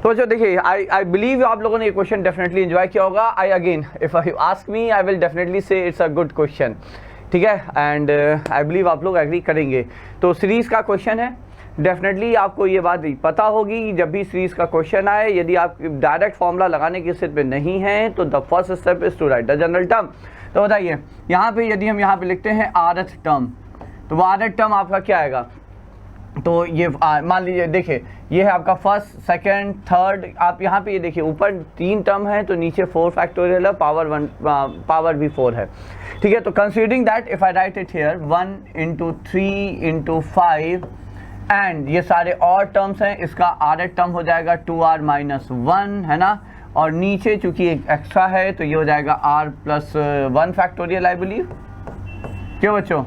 तो जो देखिए आई बिलीव आप लोगों ने ये क्वेश्चन डेफिनेटली एंजॉय किया होगा। I again if you ask me I will definitely से इट्स अ गुड क्वेश्चन, ठीक है, एंड आई बिलीव आप लोग एग्री करेंगे। तो सीरीज़ का क्वेश्चन है, डेफिनेटली आपको ये बात पता होगी कि जब भी सीरीज़ का क्वेश्चन आए, यदि आप डायरेक्ट फॉर्मूला लगाने की स्थिति पे नहीं हैं तो the first step is to write the general term. तो बताइए यहाँ पे यदि हम यहाँ पे लिखते हैं rth टर्म, तो वो rth टर्म आपका क्या आएगा? तो ये मान लीजिए देखिए ये है आपका फर्स्ट, सेकंड, थर्ड। आप यहाँ पे ये देखिए ऊपर 3 टर्म है तो नीचे 4 फैक्टोरियल है, पावर भी 4 है, ठीक है। तो considering that if I right it here 1 × 3 × 5 and ये सारे और टर्म्स हैं, इसका rth टर्म हो जाएगा 2r - 1, है ना। और नीचे चूंकि एक एक्स्ट्रा है तो ये हो जाएगा r + 1 फैक्टोरियल आई बिलीव, क्यों बच्चों?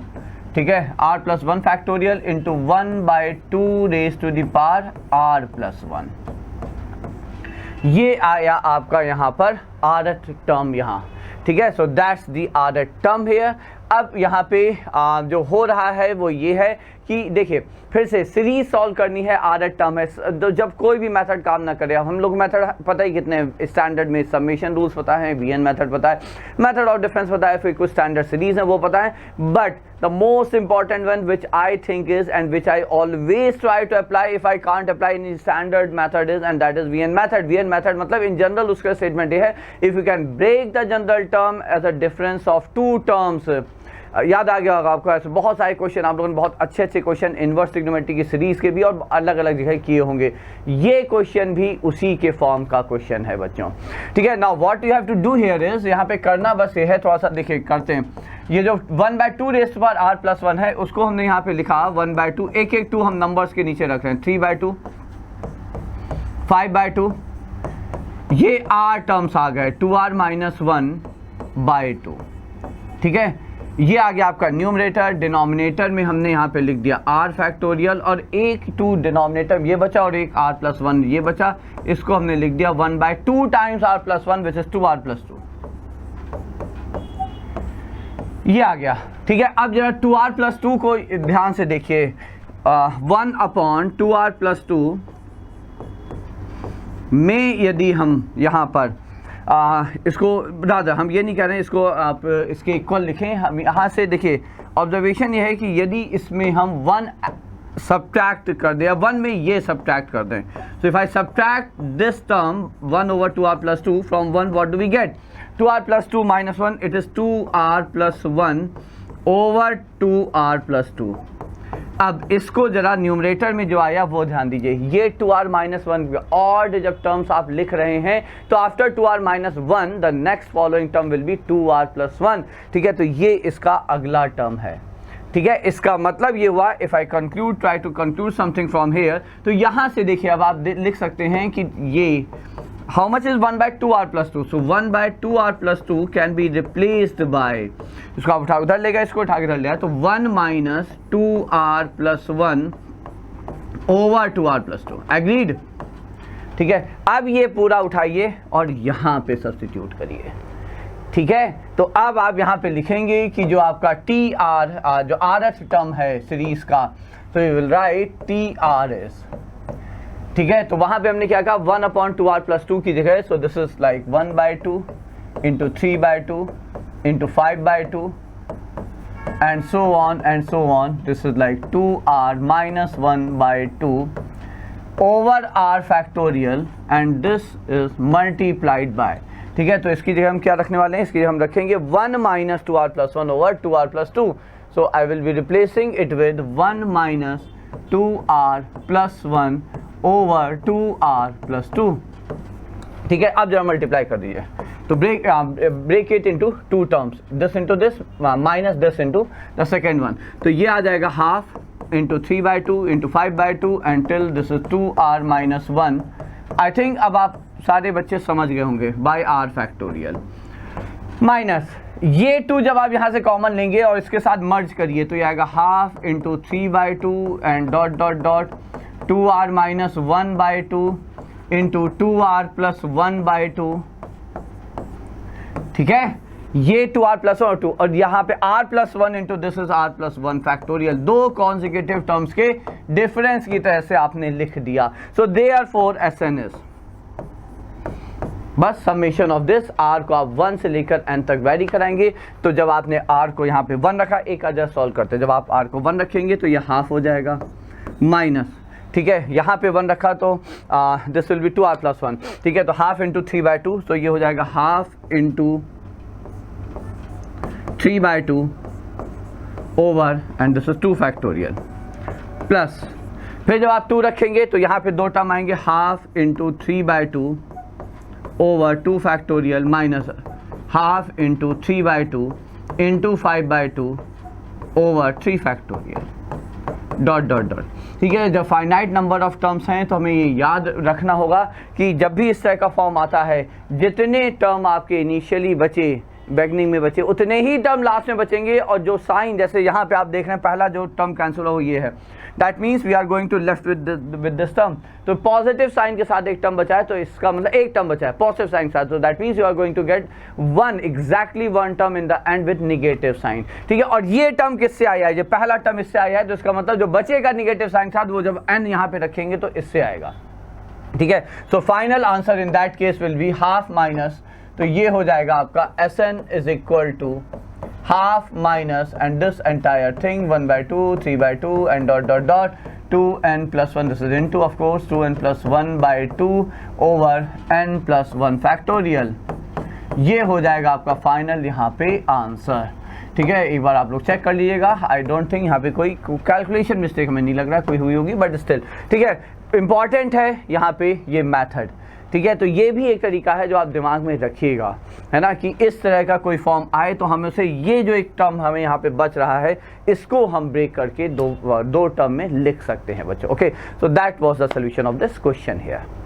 ठीक है, r + 1 factorial into 1/2 raise to the power r + 1। ये आया आपका यहाँ पर rth टर्म यहाँ, ठीक है। So that's the rth term here. अब यहाँ पे जो हो रहा है वो ये है कि देखिए फिर से सीरीज सॉल्व करनी है, rth टर्म है। तो जब कोई भी मेथड काम ना करे, हम लोग मेथड पता ही कितने स्टैंडर्ड में, समेशन रूल्स पता है, वीएन मेथड पता है, मेथड ऑफ डिफरेंस पता है, फिर कुछ स्टैंडर्ड सीरीज है वो पता है, but the most important one which I think is and which I always try to apply if I can't apply in standard method is and that is VN method. VN method मतलब in general उसका statement ये है, if you can break the general term as a difference of 2 terms. याद आ गया होगा आपको, ऐसे बहुत सारे क्वेश्चन आप लोगों ने बहुत अच्छे अच्छे क्वेश्चन इनवर्स ट्रिग्नोमेट्री की सीरीज के भी और अलग अलग जगह किए होंगे। ये क्वेश्चन भी उसी के फॉर्म का क्वेश्चन है बच्चों, ठीक है। Now what you have to do here is, यहाँ पे करना बस ये है, थोड़ा सा देखिए करते हैं। ये जो 1/2 रेज़ टू पावर r + 1 है उसको हमने यहाँ पे लिखा 1/2, एक 2 हम नंबर्स के नीचे रख रहे हैं, 3/2, 5/2, ये r टर्म्स आ गए 2r - 1/2, ठीक है। ये आ गया आपका न्यूमरेटर। डिनोमिनेटर में हमने यहाँ पे लिख दिया r फैक्टोरियल और 1 2 डिनोमिनेटर ये बचा और एक r + 1 ये बचा, इसको हमने लिख दिया 1/2 times r + 1 which is 2r + 2। ये आ गया, ठीक है। अब जरा 2r + 2 को ध्यान से देखिए, 1/2r + 2 में यदि हम यहाँ पर इसको राधा हम ये नहीं कह रहे हैं इसको आप इसके इक्वल लिखें, हम यहाँ से देखिए ऑब्जर्वेशन ये है कि यदि इसमें हम 1 सब्ट्रैक्ट कर दें, 1 में ये सब्ट्रैक्ट कर दें, so if I subtract this term 1/2r + 2 from 1 what do we get? 2r + 2 - 1 it is 2r + 1 over 2r + 2। अब इसको जरा न्यूमरेटर में जो आया वो ध्यान दीजिए, ये 2r - 1 ऑड जब टर्म्स आप लिख रहे हैं तो after 2r - 1 the next following term will be 2r + 1, ठीक है। तो ये इसका अगला टर्म है, ठीक है। इसका मतलब ये हुआ, if I conclude try to conclude something from here, तो यहाँ से देखिए अब आप लिख सकते हैं कि ये how much is 1/2r + 2? So 1/2r + 2 can be replaced by, इसको आप उठा उधर लेगा, इसको उठा के उधर लिया तो 1 - 2r + 1 ओवर 2r + 2। एग्रीड, ठीक है। अब ये पूरा उठाइए और यहाँ पे सब्स्टिट्यूट करिए, ठीक है। तो अब आप यहाँ पे लिखेंगे कि जो आपका tr जो rth टर्म है सीरीज का, तो you will write tr is, ठीक है। तो वहां पे हमने क्या कहा 1/2r + 2 की जगह, so this is like 1/2 into 3/2 इंटू 5/2 and so on, this is like 2r - 1/2 over r factorial and this is multiplied by, ठीक है। तो इसकी जगह हम क्या रखने वाले हैं, इसकी जगह हम रखेंगे 1 - 2r + 1 over 2r + 2। So I will be replacing it with 1 - 2r + 1 over 2r + 2, ठीक है। अब जरा मल्टीप्लाई कर दीजिए, तो break it into 2 terms, this into this minus this into the second one, तो ये आ जाएगा हाफ इंटू 3/2 इंटू 5/2 and till this is 2r - 1। I think अब आप सारे बच्चे समझ गए होंगे, बाय r फैक्टोरियल माइनस ये 2 जब आप यहाँ से कॉमन लेंगे और इसके साथ मर्ज करिए तो ये आएगा half into 3/2 and dot dot dot 2r - 1/2 into 2r + 1/2, ठीक है। ये 2r + 1 और 2 और यहाँ पे r + 1 into this is r + 1 factorial, 2 consecutive terms के डिफरेंस की तरह से आपने लिख दिया। सो देयरफॉर SN इज बस समेशन ऑफ दिस r को आप 1 से लेकर n तक वैरी कराएंगे। तो जब आपने r को यहाँ पे 1 रखा, एक अदर सॉल्व करते हैं, जब आप r को 1 रखेंगे तो ये हाफ हो जाएगा माइनस, ठीक है, यहाँ पे 1 रखा तो दिस विल बी 2r + 1, ठीक है, तो हाफ इंटू 3/2, तो ये हो जाएगा half into 3/2 over and this is 2 factorial plus, फिर जब आप 2 रखेंगे तो यहाँ पे 2 टर्म आएंगे, half into 3/2 over 2 factorial minus half into 3/2 इंटू 5/2 over 3 factorial dot dot dot, ठीक है। जब फाइनाइट नंबर ऑफ टर्म्स हैं तो हमें ये याद रखना होगा कि जब भी इस तरह का फॉर्म आता है, जितने टर्म आपके इनिशियली बचे, बिगनिंग में बचे, उतने ही टर्म लास्ट में बचेंगे, और जो साइन जैसे यहाँ पे आप देख रहे हैं पहला जो टर्म कैंसिल हो ये है, that means we are going to left with this term, तो पॉजिटिव साइन के साथ एक टर्म बचा है, तो इसका मतलब एक टर्म बचा है पॉजिटिव साइन के साथ, तो that means you are going to get exactly one term in the end with negative sign, ठीक है। और ये टर्म किससे आया है, जो पहला टर्म इससे आया है, तो इसका मतलब जो बचेगा निगेटिव साइन के साथ वो जब n यहाँ पे रखेंगे तो इससे आएगा, ठीक है। So final answer in that case will be half minus, तो ये हो जाएगा आपका Sn is equal to half minus and this entire thing 1/2 3/2 and dot dot dot 2n + 1, this is into of course 2n + 1/2 over n + 1 factorial, ये हो जाएगा आपका final यहाँ पे आंसर, ठीक है। एक बार आप लोग चेक कर लीजिएगा, आई डोंट थिंक यहाँ पे कोई कैलकुलेशन मिस्टेक हमें नहीं लग रहा है कोई हुई होगी, बट स्टिल ठीक है, इंपॉर्टेंट है यहाँ पे ये मैथड, ठीक है। तो ये भी एक तरीका है जो आप दिमाग में रखिएगा, है ना, कि इस तरह का कोई फॉर्म आए तो हम उसे, ये जो एक टर्म हमें यहाँ पे बच रहा है, इसको हम ब्रेक करके दो टर्म में लिख सकते हैं बच्चों, okay. So that was the solution of this question here.